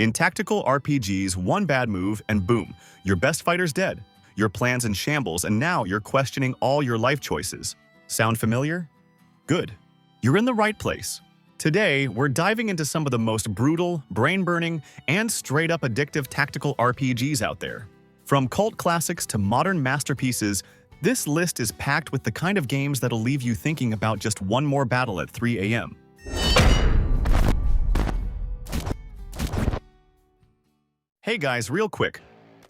In tactical RPGs, one bad move and boom, your best fighter's dead. Your plan's in shambles and now you're questioning all your life choices. Sound familiar? Good. You're in the right place. Today, we're diving into some of the most brutal, brain-burning, and straight-up addictive tactical RPGs out there. From cult classics to modern masterpieces, this list is packed with the kind of games that'll leave you thinking about just one more battle at 3 a.m. Hey guys, real quick.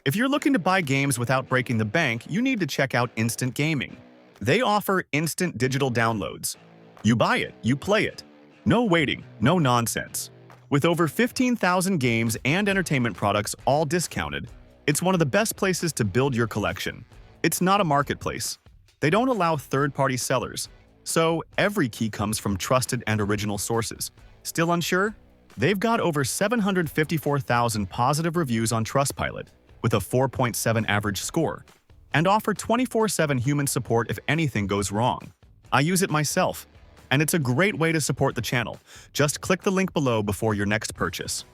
If you're looking to buy games without breaking the bank, you need to check out Instant Gaming. They offer instant digital downloads. You buy it, you play it. No waiting, no nonsense. With over 15,000 games and entertainment products all discounted, it's one of the best places to build your collection. It's not a marketplace. They don't allow third-party sellers, so every key comes from trusted and original sources. Still unsure? They've got over 754,000 positive reviews on Trustpilot, with a 4.7 average score, and offer 24/7 human support if anything goes wrong. I use it myself, and it's a great way to support the channel. Just click the link below before your next purchase.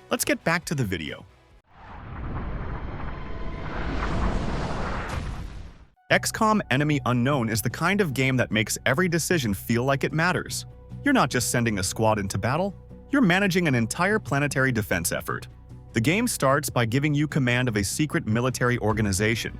Let's get back to the video. XCOM Enemy Unknown is the kind of game that makes every decision feel like it matters. You're not just sending a squad into battle, you're managing an entire planetary defense effort. The game starts by giving you command of a secret military organization,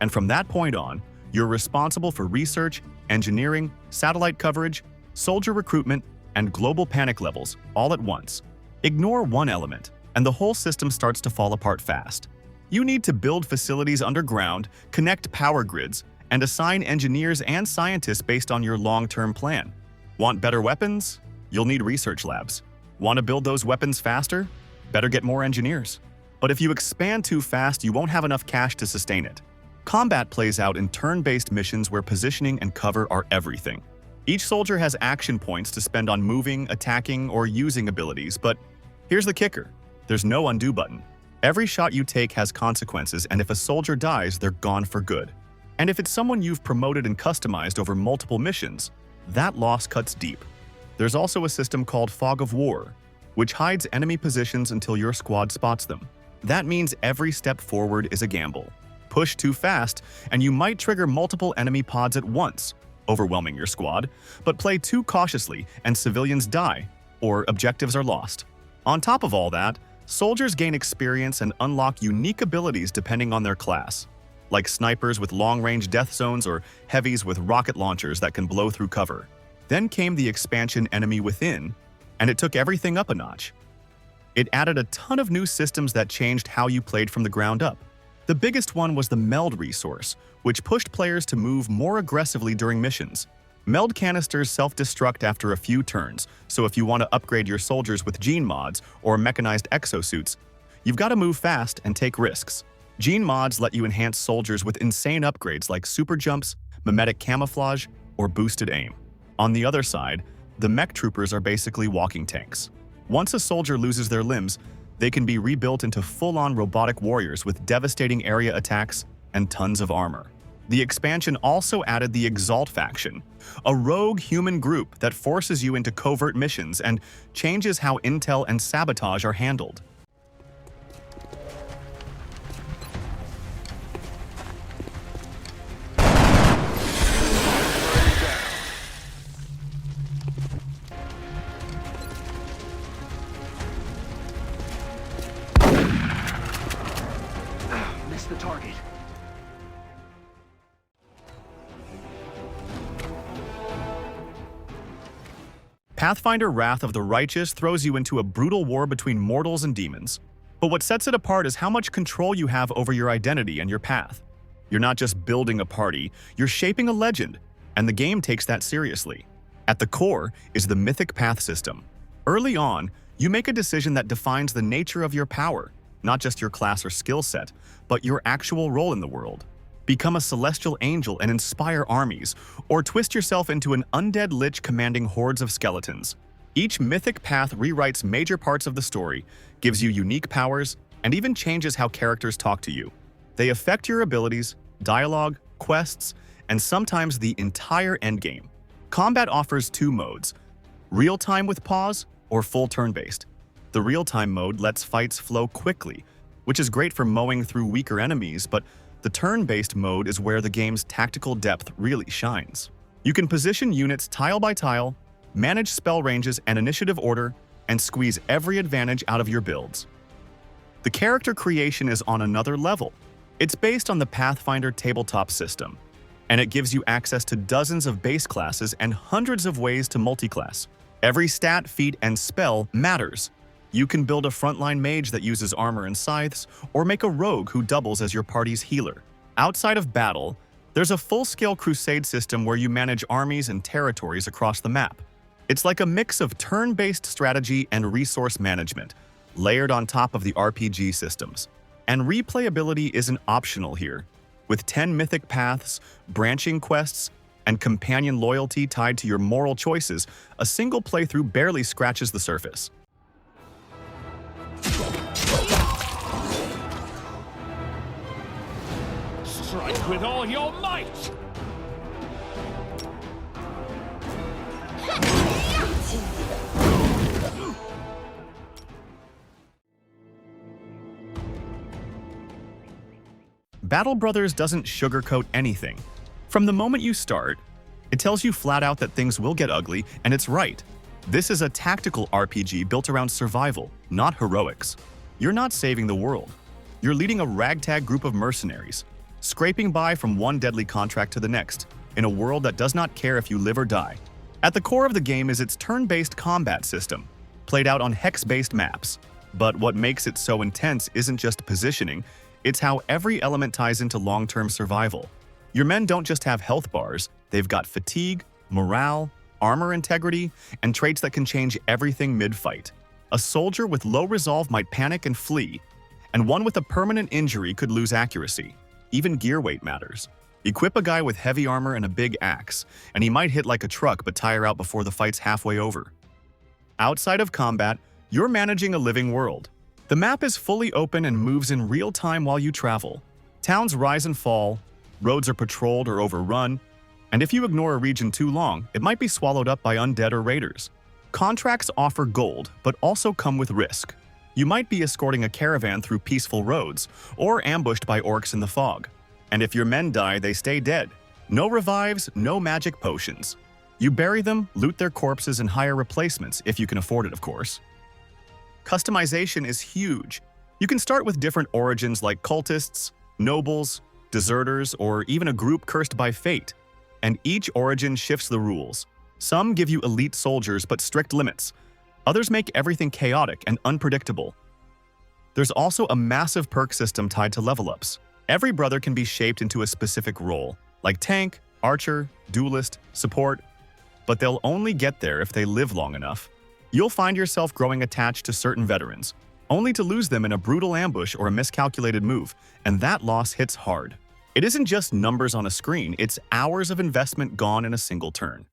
and from that point on, you're responsible for research, engineering, satellite coverage, soldier recruitment, and global panic levels all at once. Ignore one element, and the whole system starts to fall apart fast. You need to build facilities underground, connect power grids, and assign engineers and scientists based on your long-term plan. Want better weapons? You'll need research labs. Want to build those weapons faster? Better get more engineers. But if you expand too fast, you won't have enough cash to sustain it. Combat plays out in turn-based missions where positioning and cover are everything. Each soldier has action points to spend on moving, attacking, or using abilities, but here's the kicker. There's no undo button. Every shot you take has consequences, and if a soldier dies, they're gone for good. And if it's someone you've promoted and customized over multiple missions, that loss cuts deep. There's also a system called Fog of War, which hides enemy positions until your squad spots them. That means every step forward is a gamble. Push too fast, and you might trigger multiple enemy pods at once, overwhelming your squad, but play too cautiously and civilians die, or objectives are lost. On top of all that, soldiers gain experience and unlock unique abilities depending on their class, like snipers with long-range death zones or heavies with rocket launchers that can blow through cover. Then came the expansion Enemy Within, and it took everything up a notch. It added a ton of new systems that changed how you played from the ground up. The biggest one was the Meld resource, which pushed players to move more aggressively during missions. Meld canisters self-destruct after a few turns, so if you want to upgrade your soldiers with gene mods or mechanized exosuits, you've got to move fast and take risks. Gene mods let you enhance soldiers with insane upgrades like super jumps, mimetic camouflage, or boosted aim. On the other side, the mech troopers are basically walking tanks. Once a soldier loses their limbs, they can be rebuilt into full-on robotic warriors with devastating area attacks and tons of armor. The expansion also added the Exalt faction, a rogue human group that forces you into covert missions and changes how intel and sabotage are handled. The target. Pathfinder Wrath of the Righteous throws you into a brutal war between mortals and demons. But what sets it apart is how much control you have over your identity and your path. You're not just building a party, you're shaping a legend, and the game takes that seriously. At the core is the Mythic Path system. Early on, you make a decision that defines the nature of your power, not just your class or skill set, but your actual role in the world. Become a celestial angel and inspire armies, or twist yourself into an undead lich commanding hordes of skeletons. Each mythic path rewrites major parts of the story, gives you unique powers, and even changes how characters talk to you. They affect your abilities, dialogue, quests, and sometimes the entire endgame. Combat offers two modes: real-time with pause or full turn-based. The real-time mode lets fights flow quickly, which is great for mowing through weaker enemies, but the turn-based mode is where the game's tactical depth really shines. You can position units tile by tile, manage spell ranges and initiative order, and squeeze every advantage out of your builds. The character creation is on another level. It's based on the Pathfinder tabletop system, and it gives you access to dozens of base classes and hundreds of ways to multiclass. Every stat, feat, and spell matters. You can build a frontline mage that uses armor and scythes, or make a rogue who doubles as your party's healer. Outside of battle, there's a full-scale crusade system where you manage armies and territories across the map. It's like a mix of turn-based strategy and resource management, layered on top of the RPG systems. And replayability isn't optional here. With 10 mythic paths, branching quests, and companion loyalty tied to your moral choices, a single playthrough barely scratches the surface. Strike with all your might! Battle Brothers doesn't sugarcoat anything. From the moment you start, it tells you flat out that things will get ugly, and it's right. This is a tactical RPG built around survival, not heroics. You're not saving the world. You're leading a ragtag group of mercenaries, scraping by from one deadly contract to the next, in a world that does not care if you live or die. At the core of the game is its turn-based combat system, played out on hex-based maps. But what makes it so intense isn't just positioning, it's how every element ties into long-term survival. Your men don't just have health bars, they've got fatigue, morale, armor integrity, and traits that can change everything mid-fight. A soldier with low resolve might panic and flee, and one with a permanent injury could lose accuracy. Even gear weight matters. Equip a guy with heavy armor and a big axe, and he might hit like a truck but tire out before the fight's halfway over. Outside of combat, you're managing a living world. The map is fully open and moves in real time while you travel. Towns rise and fall, roads are patrolled or overrun, and if you ignore a region too long, it might be swallowed up by undead or raiders. Contracts offer gold, but also come with risk. You might be escorting a caravan through peaceful roads, or ambushed by orcs in the fog. And if your men die, they stay dead. No revives, no magic potions. You bury them, loot their corpses, and hire replacements, if you can afford it, of course. Customization is huge. You can start with different origins like cultists, nobles, deserters, or even a group cursed by fate. And each origin shifts the rules. Some give you elite soldiers but strict limits. Others make everything chaotic and unpredictable. There's also a massive perk system tied to level ups. Every brother can be shaped into a specific role, like tank, archer, duelist, support, but they'll only get there if they live long enough. You'll find yourself growing attached to certain veterans, only to lose them in a brutal ambush or a miscalculated move, and that loss hits hard. It isn't just numbers on a screen, it's hours of investment gone in a single turn.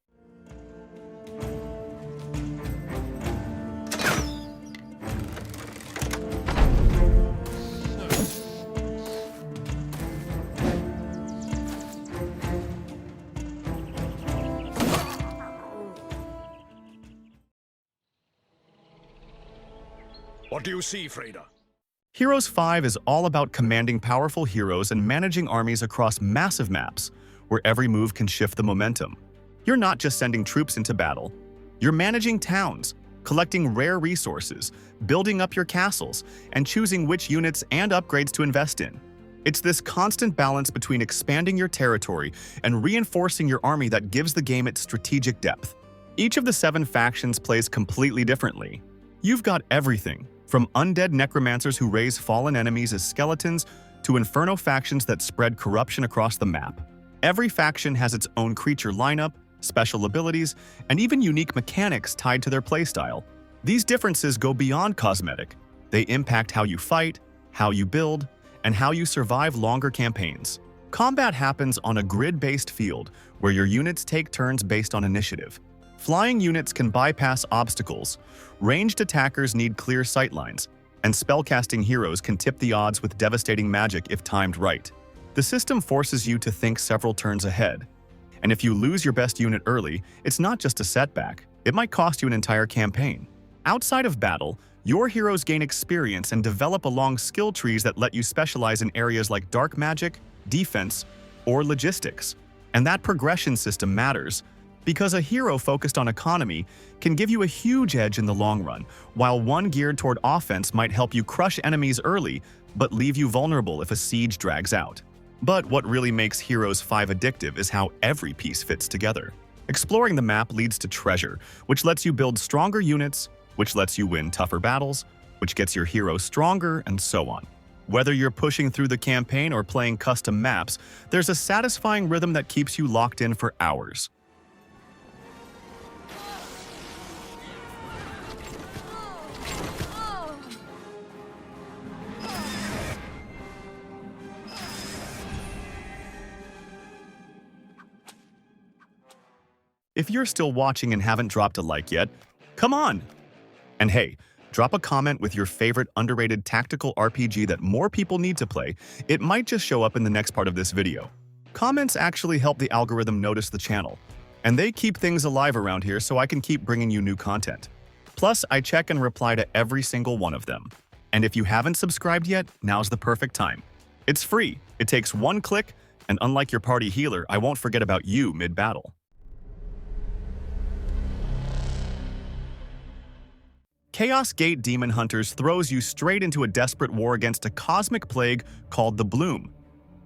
What do you see, Freda? Heroes 5 is all about commanding powerful heroes and managing armies across massive maps, where every move can shift the momentum. You're not just sending troops into battle. You're managing towns, collecting rare resources, building up your castles, and choosing which units and upgrades to invest in. It's this constant balance between expanding your territory and reinforcing your army that gives the game its strategic depth. Each of the 7 factions plays completely differently. You've got everything, from undead necromancers who raise fallen enemies as skeletons to inferno factions that spread corruption across the map. Every faction has its own creature lineup, special abilities, and even unique mechanics tied to their playstyle. These differences go beyond cosmetic. They impact how you fight, how you build, and how you survive longer campaigns. Combat happens on a grid-based field where your units take turns based on initiative. Flying units can bypass obstacles, ranged attackers need clear sightlines, and spellcasting heroes can tip the odds with devastating magic if timed right. The system forces you to think several turns ahead, and if you lose your best unit early, it's not just a setback, it might cost you an entire campaign. Outside of battle, Your heroes gain experience and develop along skill trees that let you specialize in areas like dark magic, defense, or logistics. And that progression system matters, because a hero focused on economy can give you a huge edge in the long run, while one geared toward offense might help you crush enemies early but leave you vulnerable if a siege drags out. But what really makes Heroes 5 addictive is how every piece fits together. Exploring the map leads to treasure, which lets you build stronger units, which lets you win tougher battles, which gets your hero stronger, and so on. Whether you're pushing through the campaign or playing custom maps, there's a satisfying rhythm that keeps you locked in for hours. If you're still watching and haven't dropped a like yet, come on! And hey, drop a comment with your favorite underrated tactical RPG that more people need to play. It might just show up in the next part of this video. Comments actually help the algorithm notice the channel, and they keep things alive around here so I can keep bringing you new content. Plus, I check and reply to every single one of them. And if you haven't subscribed yet, now's the perfect time. It's free, it takes one click, and unlike your party healer, I won't forget about you mid-battle. Chaos Gate Demon Hunters throws you straight into a desperate war against a cosmic plague called the Bloom.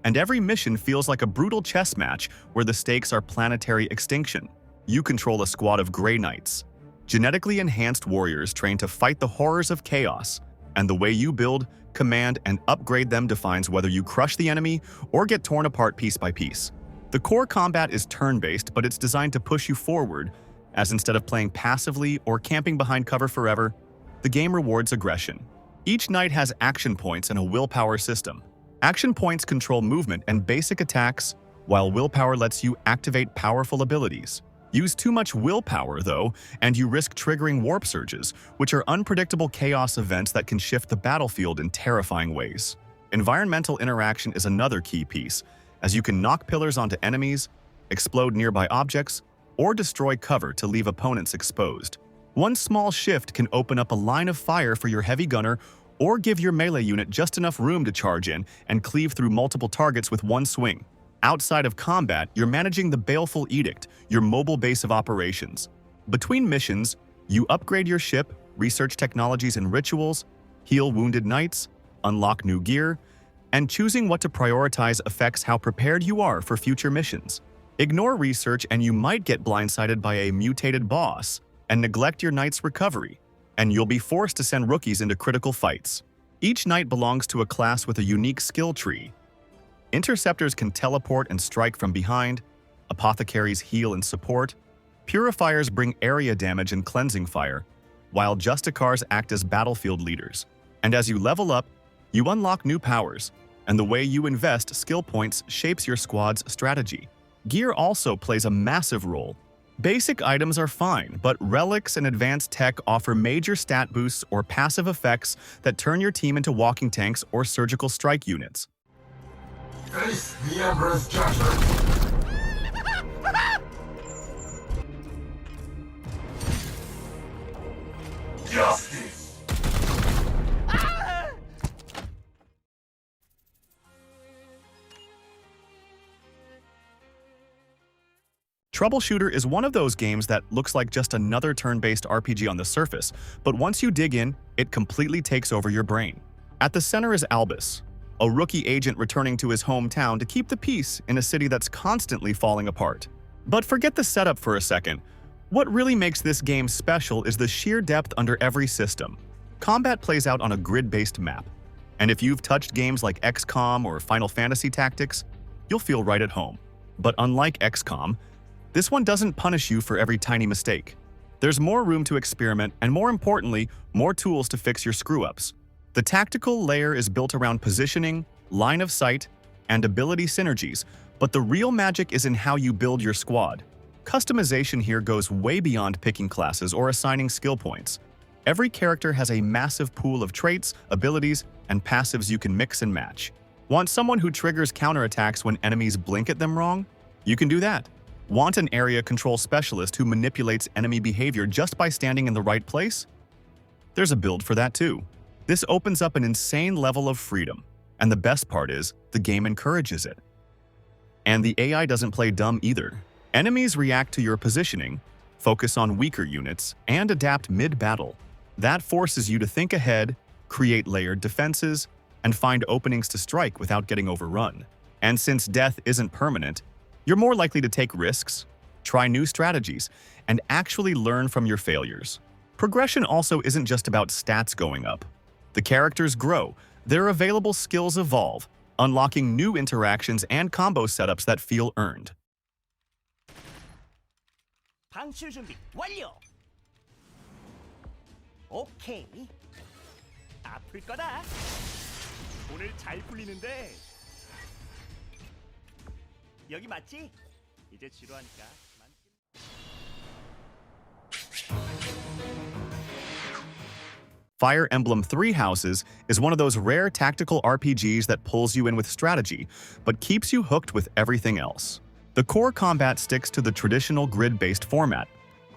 And every mission feels like a brutal chess match where the stakes are planetary extinction. You control a squad of Grey Knights, genetically enhanced warriors trained to fight the horrors of chaos, and the way you build, command, and upgrade them defines whether you crush the enemy or get torn apart piece by piece. The core combat is turn-based, but it's designed to push you forward, as instead of playing passively or camping behind cover forever, the game rewards aggression. Each knight has action points and a willpower system. Action points control movement and basic attacks, while willpower lets you activate powerful abilities. Use too much willpower, though, and you risk triggering warp surges, which are unpredictable chaos events that can shift the battlefield in terrifying ways. Environmental interaction is another key piece, as you can knock pillars onto enemies, explode nearby objects, or destroy cover to leave opponents exposed. One small shift can open up a line of fire for your heavy gunner or give your melee unit just enough room to charge in and cleave through multiple targets with one swing. Outside of combat, you're managing the Baleful Edict, your mobile base of operations. Between missions, you upgrade your ship, research technologies and rituals, heal wounded knights, unlock new gear, and choosing what to prioritize affects how prepared you are for future missions. Ignore research and you might get blindsided by a mutated boss, and neglect your knight's recovery, and you'll be forced to send rookies into critical fights. Each knight belongs to a class with a unique skill tree. Interceptors can teleport and strike from behind, apothecaries heal and support, purifiers bring area damage and cleansing fire, while justicars act as battlefield leaders. And as you level up, you unlock new powers, and the way you invest skill points shapes your squad's strategy. Gear also plays a massive role. Basic items are fine, but relics and advanced tech offer major stat boosts or passive effects that turn your team into walking tanks or surgical strike units. Face the Emperor's judgment! Justice! Troubleshooter is one of those games that looks like just another turn-based RPG on the surface, but once you dig in, it completely takes over your brain. At the center is Albus, a rookie agent returning to his hometown to keep the peace in a city that's constantly falling apart. But forget the setup for a second. What really makes this game special is the sheer depth under every system. Combat plays out on a grid-based map, and if you've touched games like XCOM or Final Fantasy Tactics, you'll feel right at home. But unlike XCOM, this one doesn't punish you for every tiny mistake. There's more room to experiment and, more importantly, more tools to fix your screw-ups. The tactical layer is built around positioning, line of sight, and ability synergies, but the real magic is in how you build your squad. Customization here goes way beyond picking classes or assigning skill points. Every character has a massive pool of traits, abilities, and passives you can mix and match. Want someone who triggers counterattacks when enemies blink at them wrong? You can do that. Want an area control specialist who manipulates enemy behavior just by standing in the right place? There's a build for that too. This opens up an insane level of freedom, and the best part is, the game encourages it. And the AI doesn't play dumb either. Enemies react to your positioning, focus on weaker units, and adapt mid-battle. That forces you to think ahead, create layered defenses, and find openings to strike without getting overrun. And since death isn't permanent, you're more likely to take risks, try new strategies, and actually learn from your failures. Progression also isn't just about stats going up. The characters grow, their available skills evolve, unlocking new interactions and combo setups that feel earned. 방출 준비 완료. 오케이. 아플 거다. 오늘 잘 풀리는데. 여기 맞지? 이제 지루하니까. Fire Emblem Three Houses is one of those rare tactical RPGs that pulls you in with strategy, but keeps you hooked with everything else. The core combat sticks to the traditional grid-based format,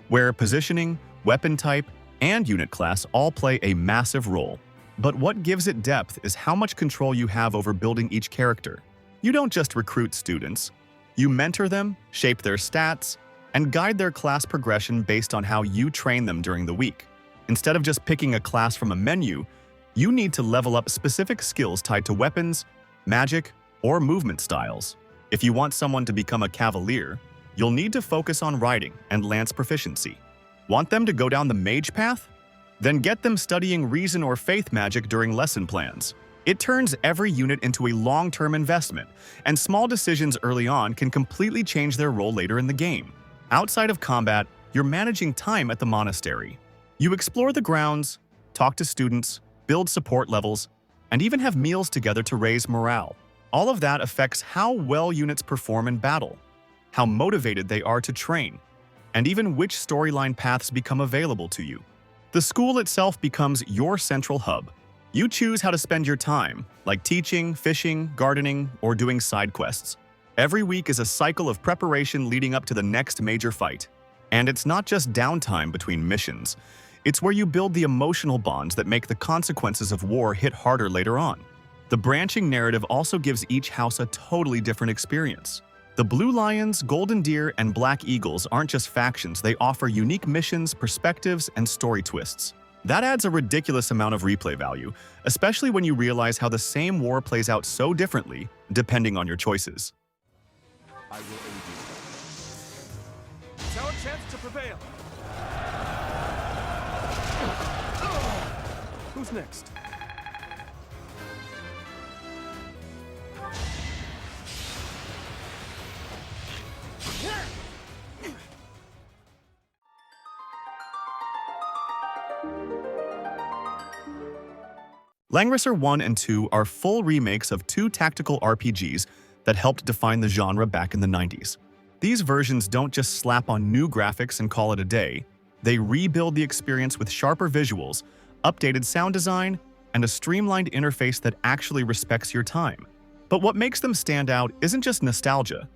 where positioning, weapon type, and unit class all play a massive role. But what gives it depth is how much control you have over building each character. You don't just recruit students. You mentor them, shape their stats, and guide their class progression based on how you train them during the week. Instead of just picking a class from a menu, you need to level up specific skills tied to weapons, magic, or movement styles. If you want someone to become a cavalier, you'll need to focus on riding and lance proficiency. Want them to go down the mage path? Then get them studying reason or faith magic during lesson plans. It turns every unit into a long-term investment, and small decisions early on can completely change their role later in the game. Outside of combat, you're managing time at the monastery. You explore the grounds, talk to students, build support levels, and even have meals together to raise morale. All of that affects how well units perform in battle, how motivated they are to train, and even which storyline paths become available to you. The school itself becomes your central hub. You choose how to spend your time, like teaching, fishing, gardening, or doing side quests. Every week is a cycle of preparation leading up to the next major fight. And it's not just downtime between missions. It's where you build the emotional bonds that make the consequences of war hit harder later on. The branching narrative also gives each house a totally different experience. The Blue Lions, Golden Deer, and Black Eagles aren't just factions, they offer unique missions, perspectives, and story twists. That adds a ridiculous amount of replay value, especially when you realize how the same war plays out so differently, depending on your choices. I will aid you. It's our chance to prevail. Who's next? Langrisser 1 and 2 are full remakes of two tactical RPGs that helped define the genre back in the 90s. These versions don't just slap on new graphics and call it a day. They rebuild the experience with sharper visuals, updated sound design, and a streamlined interface that actually respects your time. But what makes them stand out isn't just nostalgia.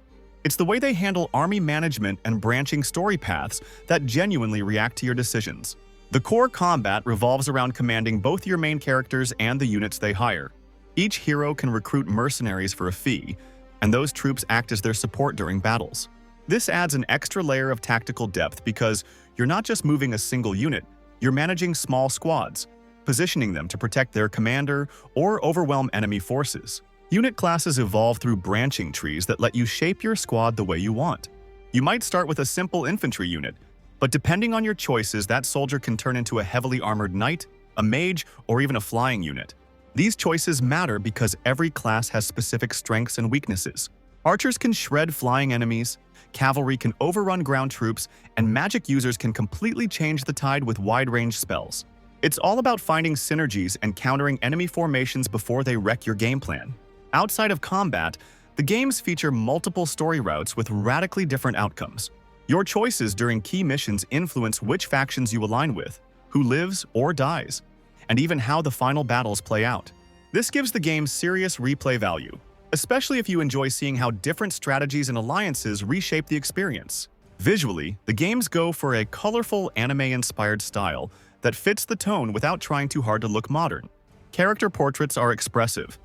It's the way they handle army management and branching story paths that genuinely react to your decisions. The core combat revolves around commanding both your main characters and the units they hire. Each hero can recruit mercenaries for a fee, and those troops act as their support during battles. This adds an extra layer of tactical depth because you're not just moving a single unit, you're managing small squads, positioning them to protect their commander or overwhelm enemy forces. Unit classes evolve through branching trees that let you shape your squad the way you want. You might start with a simple infantry unit, but depending on your choices, that soldier can turn into a heavily armored knight, a mage, or even a flying unit. These choices matter because every class has specific strengths and weaknesses. Archers can shred flying enemies, cavalry can overrun ground troops, and magic users can completely change the tide with wide-range spells. It's all about finding synergies and countering enemy formations before they wreck your game plan. Outside of combat, the games feature multiple story routes with radically different outcomes. Your choices during key missions influence which factions you align with, who lives or dies, and even how the final battles play out. This gives the game serious replay value, especially if you enjoy seeing how different strategies and alliances reshape the experience. Visually, the games go for a colorful anime-inspired style that fits the tone without trying too hard to look modern. Character portraits are expressive.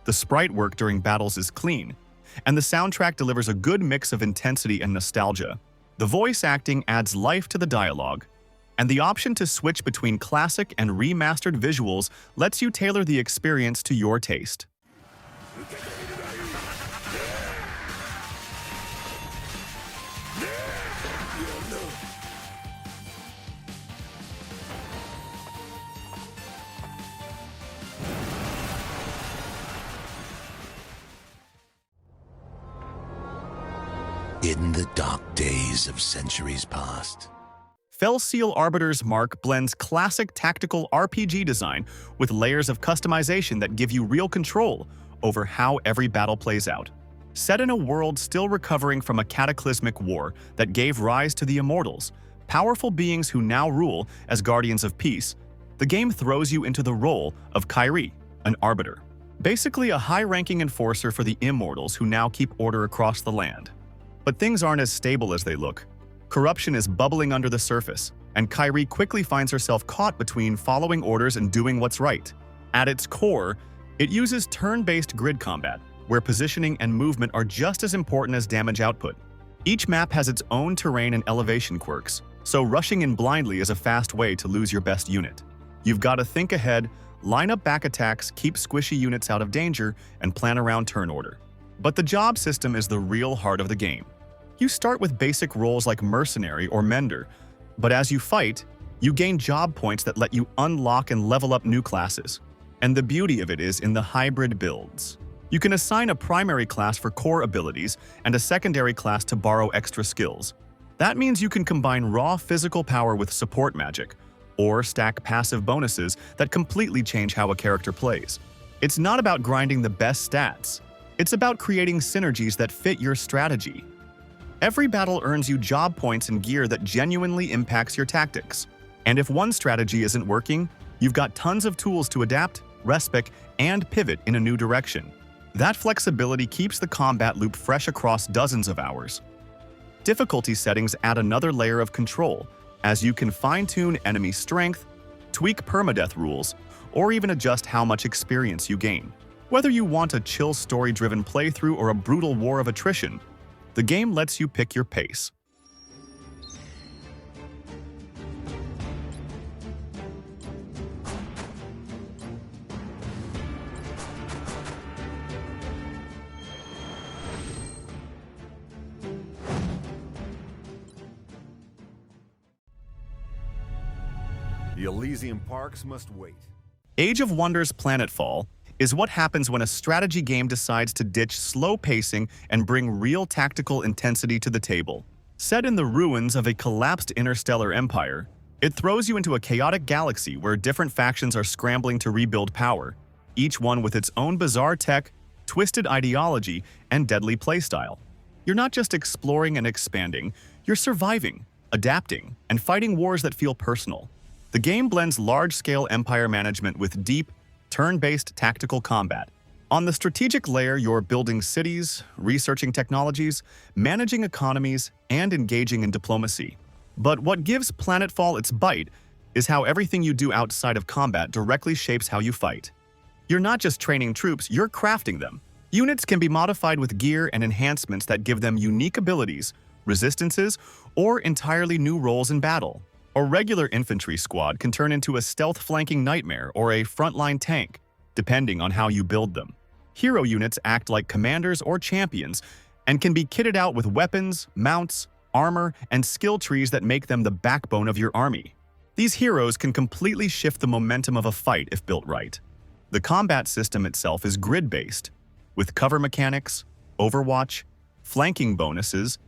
The sprite work during battles is clean, and the soundtrack delivers a good mix of intensity and nostalgia. The voice acting adds life to the dialogue, and the option to switch between classic and remastered visuals lets you tailor the experience to your taste. In the dark days of centuries past, Felseal Arbiter's Mark blends classic tactical RPG design with layers of customization that give you real control over how every battle plays out. Set in a world still recovering from a cataclysmic war that gave rise to the Immortals, powerful beings who now rule as guardians of peace, the game throws you into the role of Kyrie, an Arbiter. Basically a high-ranking enforcer for the Immortals who now keep order across the land. But things aren't as stable as they look. Corruption is bubbling under the surface, and Kyrie quickly finds herself caught between following orders and doing what's right. At its core, it uses turn-based grid combat, where positioning and movement are just as important as damage output. Each map has its own terrain and elevation quirks, so rushing in blindly is a fast way to lose your best unit. You've got to think ahead, line up back attacks, keep squishy units out of danger, and plan around turn order. But the job system is the real heart of the game. You start with basic roles like Mercenary or Mender, but as you fight, you gain job points that let you unlock and level up new classes. And the beauty of it is in the hybrid builds. You can assign a primary class for core abilities and a secondary class to borrow extra skills. That means you can combine raw physical power with support magic, or stack passive bonuses that completely change how a character plays. It's not about grinding the best stats. It's about creating synergies that fit your strategy. Every battle earns you job points and gear that genuinely impacts your tactics. And if one strategy isn't working, you've got tons of tools to adapt, respec, and pivot in a new direction. That flexibility keeps the combat loop fresh across dozens of hours. Difficulty settings add another layer of control, as you can fine-tune enemy strength, tweak permadeath rules, or even adjust how much experience you gain. Whether you want a chill story-driven playthrough or a brutal war of attrition, the game lets you pick your pace. The Elysian Parks must wait. Age of Wonders Planetfall is what happens when a strategy game decides to ditch slow pacing and bring real tactical intensity to the table. Set in the ruins of a collapsed interstellar empire, it throws you into a chaotic galaxy where different factions are scrambling to rebuild power, each one with its own bizarre tech, twisted ideology, and deadly playstyle. You're not just exploring and expanding, you're surviving, adapting, and fighting wars that feel personal. The game blends large-scale empire management with deep, turn-based tactical combat. On the strategic layer, you're building cities, researching technologies, managing economies, and engaging in diplomacy. But what gives Planetfall its bite is how everything you do outside of combat directly shapes how you fight. You're not just training troops, you're crafting them. Units can be modified with gear and enhancements that give them unique abilities, resistances, or entirely new roles in battle. A regular infantry squad can turn into a stealth flanking nightmare or a frontline tank, depending on how you build them. Hero units act like commanders or champions and can be kitted out with weapons, mounts, armor, and skill trees that make them the backbone of your army. These heroes can completely shift the momentum of a fight if built right. The combat system itself is grid-based, with cover mechanics, overwatch, flanking bonuses,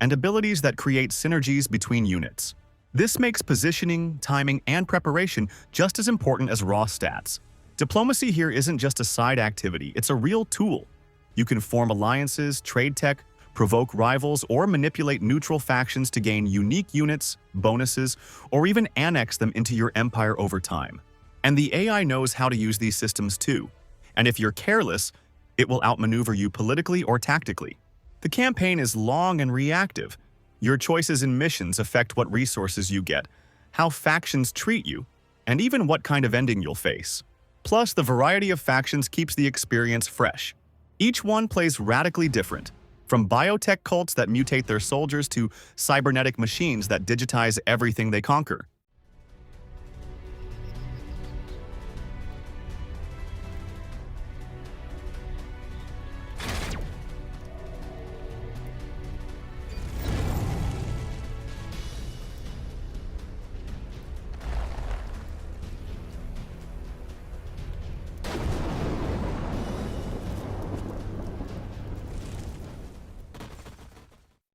and abilities that create synergies between units. This makes positioning, timing, and preparation just as important as raw stats. Diplomacy here isn't just a side activity, it's a real tool. You can form alliances, trade tech, provoke rivals, or manipulate neutral factions to gain unique units, bonuses, or even annex them into your empire over time. And the AI knows how to use these systems too. And if you're careless, it will outmaneuver you politically or tactically. The campaign is long and reactive. Your choices in missions affect what resources you get, how factions treat you, and even what kind of ending you'll face. Plus, the variety of factions keeps the experience fresh. Each one plays radically different, from biotech cults that mutate their soldiers to cybernetic machines that digitize everything they conquer.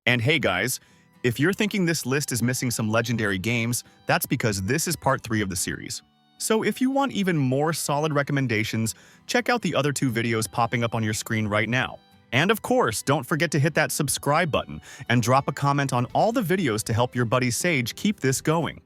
And hey guys, if you're thinking this list is missing some legendary games, that's because this is part 3 of the series. So if you want even more solid recommendations, check out the other 2 videos popping up on your screen right now. And of course, don't forget to hit that subscribe button and drop a comment on all the videos to help your buddy Sage keep this going.